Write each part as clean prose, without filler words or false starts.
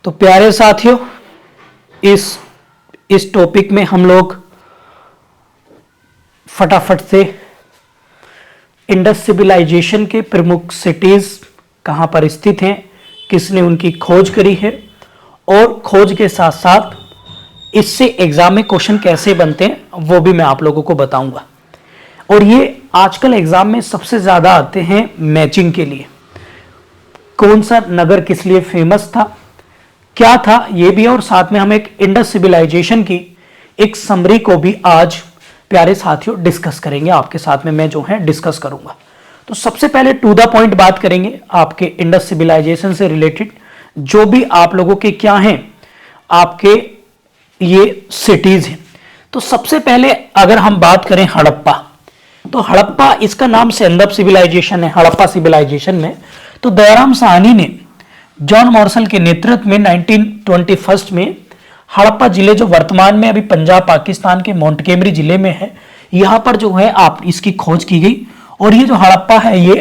तो प्यारे साथियों, इस टॉपिक में हम लोग फटाफट से इंडस सिविलाइजेशन के प्रमुख सिटीज कहां पर स्थित हैं, किसने उनकी खोज करी है, और खोज के साथ साथ इससे एग्जाम में क्वेश्चन कैसे बनते हैं वो भी मैं आप लोगों को बताऊंगा। और ये आजकल एग्जाम में सबसे ज्यादा आते हैं मैचिंग के लिए। कौन सा नगर किस लिए फेमस था, क्या था, ये भी, और साथ में हम एक इंडस सिविलाइजेशन की एक समरी को भी आज प्यारे साथियों डिस्कस करेंगे। आपके साथ में मैं जो है डिस्कस करूंगा। तो सबसे पहले टू द पॉइंट बात करेंगे आपके इंडस सिविलाइजेशन से रिलेटेड, जो भी आप लोगों के क्या हैं, आपके ये सिटीज हैं। तो सबसे पहले अगर हम बात करें हड़प्पा, तो हड़प्पा, इसका नाम सेंदप सिविलाइजेशन है। हड़प्पा सिविलाइजेशन में तो दयाराम साहनी ने जॉन मॉर्सल के नेतृत्व में 1921 में हड़प्पा जिले, जो वर्तमान में अभी पंजाब पाकिस्तान के मोंटगोमरी जिले में है, यहां पर जो है आप इसकी खोज की गई। और ये जो हड़प्पा है ये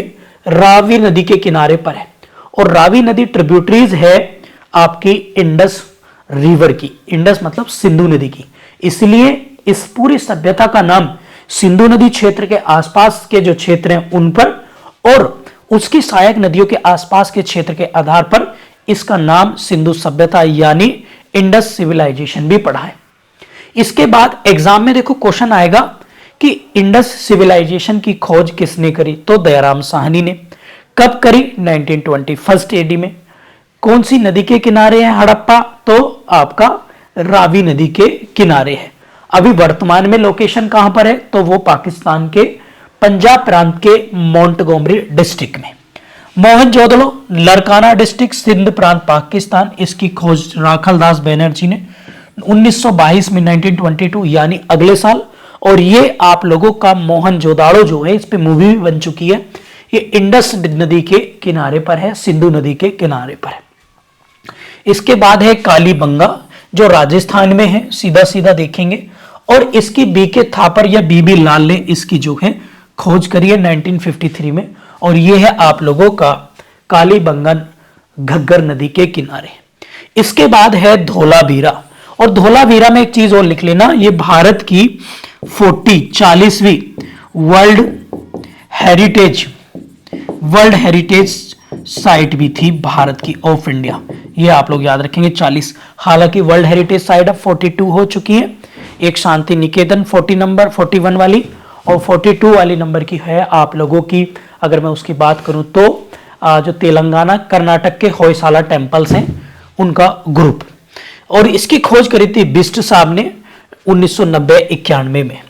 रावी नदी के किनारे पर है, और रावी नदी ट्रिब्यूटरीज है आपकी इंडस रिवर की। इंडस मतलब सिंधु नदी की, इसलिए इस पूरी सभ्यता का नाम सिंधु नदी क्षेत्र के आसपास के जो क्षेत्र हैं उन पर, और उसकी सहायक नदियों के आसपास के क्षेत्र के आधार पर इसका नाम सिंधु सभ्यता यानी इंडस सिविलाइजेशन भी पड़ा है। इसके बाद एग्जाम में देखो क्वेश्चन आएगा कि इंडस सिविलाइजेशन की खोज किसने करी, तो दयाराम साहनी ने। कब करी? 1921 एडी में। कौन सी नदी के किनारे है हड़प्पा? तो आपका रावी नदी के किनारे है। अभी वर्तमान में लोकेशन कहां पर है? तो वो पाकिस्तान के पंजाब प्रांत के मोंटगोमरी डिस्ट्रिक्ट में। मोहनजोदड़ो लड़काना डिस्ट्रिक्ट, सिंध प्रांत, पाकिस्तान। इसकी खोज राखल दास बैनर्जी ने 1922 में, 1922 यानी अगले साल। और ये आप लोगों का मोहनजोदाड़ो जो है, इस पे मूवी भी बन चुकी है। ये इंडस नदी के किनारे पर है, सिंधु नदी के किनारे पर है। इसके बाद है कालीबंगा, जो राजस्थान में है, सीधा सीधा देखेंगे। और इसकी बीके थापर या बीबी लाल ने इसकी जो है खोज करी है 1953 में। और ये है आप लोगों का कालीबंगन घग्गर नदी के किनारे। इसके बाद है धोलावीरा, और धोलावीरा में एक चीज और लिख लेना, ये भारत की 40वीं वर्ल्ड हेरिटेज साइट भी थी भारत की, ऑफ इंडिया। ये आप लोग याद रखेंगे 40। हालांकि वर्ल्ड हेरिटेज साइट अब 42 हो चुकी है। एक शांति निकेतन 41 वाली, और 42 वाली नंबर की है आप लोगों की, अगर मैं उसकी बात करूं तो जो तेलंगाना कर्नाटक के होयसाला टेम्पल्स हैं उनका ग्रुप। और इसकी खोज करी थी बिस्ट साहब ने 1990-91 में।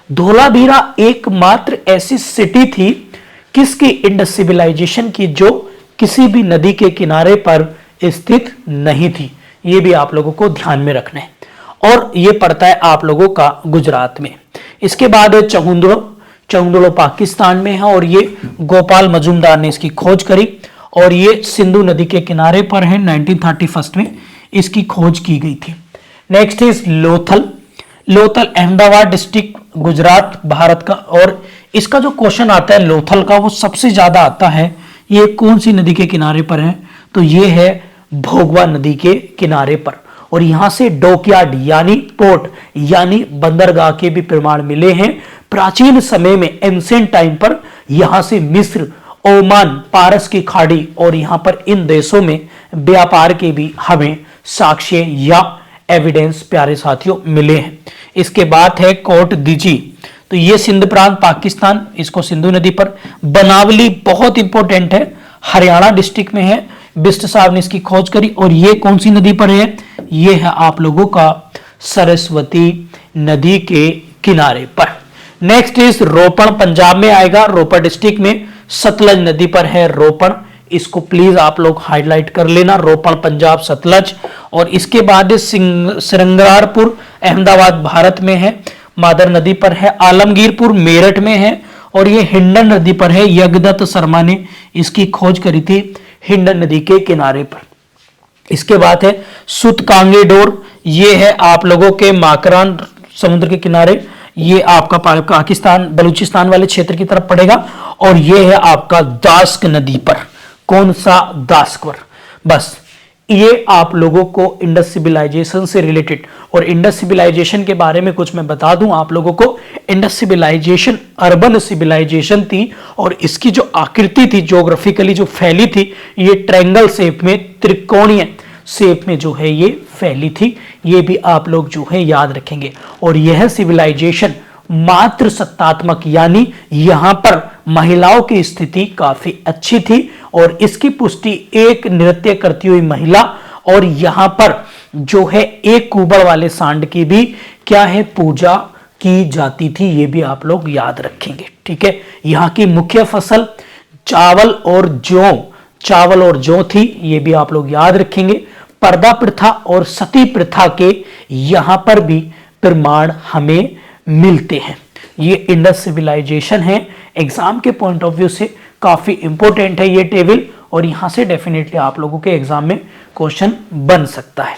धोलावीरा एकमात्र ऐसी सिटी थी किसकी? इंडस सिविलाइजेशन की, जो किसी भी नदी के किनारे पर स्थित नहीं थी। ये भी आप लोगों को ध्यान में रखना है। और ये पड़ता है आप लोगों का गुजरात में। इसके बाद चहुंदड़ो पाकिस्तान में है, और ये गोपाल मजूमदार ने इसकी खोज करी। और ये सिंधु नदी के किनारे पर है, 1931 में इसकी खोज की गई थी। Next is Lothal Ahmedabad district, Gujarat, Bharat का। और इसका जो क्वेश्चन आता है लोथल का, वो सबसे ज्यादा आता है। ये कौन सी नदी के किनारे पर है? तो ये है भोगवा नदी के किनारे पर। और यहां से डॉकयार्ड यानी पोर्ट यानी बंदरगाह के भी प्रमाण मिले हैं। प्राचीन समय में, एंशिएंट टाइम पर, यहां से मिस्र, ओमान, पारस की खाड़ी और यहां पर इन देशों में व्यापार के भी हमें साक्ष्य या एविडेंस प्यारे साथियों मिले हैं। इसके बाद है कोट दीजी, तो ये सिंध प्रांत पाकिस्तान, इसको सिंधु नदी पर। बनावली बहुत इंपॉर्टेंट है, हरियाणा डिस्ट्रिक्ट में है। बिस्ट साहब ने इसकी खोज करी। और ये कौन सी नदी पर है? ये है आप लोगों का सरस्वती नदी के किनारे पर। नेक्स्ट इज रोपड़, पंजाब में आएगा। रोपड़ डिस्ट्रिक्ट में सतलज नदी पर है रोपड़। इसको प्लीज आप लोग हाईलाइट कर लेना, रोपड़ पंजाब, सतलज। और इसके बाद श्रृंगारपुर अहमदाबाद भारत में है, मादर नदी पर है। आलमगीरपुर मेरठ में है, और ये हिंडन नदी पर है। यज्ञदत्त शर्मा ने इसकी खोज करी थी हिंडन नदी के किनारे पर। इसके बाद है सुतकांगेडोर, ये है आप लोगों के माकरान समुद्र के किनारे। ये आपका पाकिस्तान बलूचिस्तान वाले क्षेत्र की तरफ पड़ेगा। और ये है आपका दास्क नदी पर। कौन सा? दास्कर। बस ये आप लोगों को इंडस सिविलाइजेशन से रिलेटेड, और इंडस सिविलाइजेशन के बारे में कुछ मैं बता दूं आप लोगों को। इंडस सिविलाइजेशन अर्बन सिविलाइजेशन थी और इसकी जो आकृति थी ज्योग्राफिकली जो फैली थी, ये ट्रायंगल शेप में, त्रिकोणीय शेप में जो है ये फैली थी। ये भी आप लोग जो है याद रखेंगे। और यह सिविलाइजेशन मात्र सत्तात्मक, यानी यहां पर महिलाओं की स्थिति काफी अच्छी थी और इसकी पुष्टि एक नृत्य करती हुई महिला और यहां पर जो है एक कुबड़ वाले सांड की भी क्या है पूजा की जाती थी। ये भी आप लोग याद रखेंगे, ठीक है। यहां की मुख्य फसल चावल और जौ थी, ये भी आप लोग याद रखेंगे। पर्दा प्रथा और सती प्रथा के यहां पर भी प्रमाण हमें मिलते हैं। ये इंडस सिविलाइजेशन है, एग्जाम के पॉइंट ऑफ व्यू से काफी इंपॉर्टेंट है ये टेबल, और यहां से डेफिनेटली आप लोगों के एग्जाम में क्वेश्चन बन सकता है।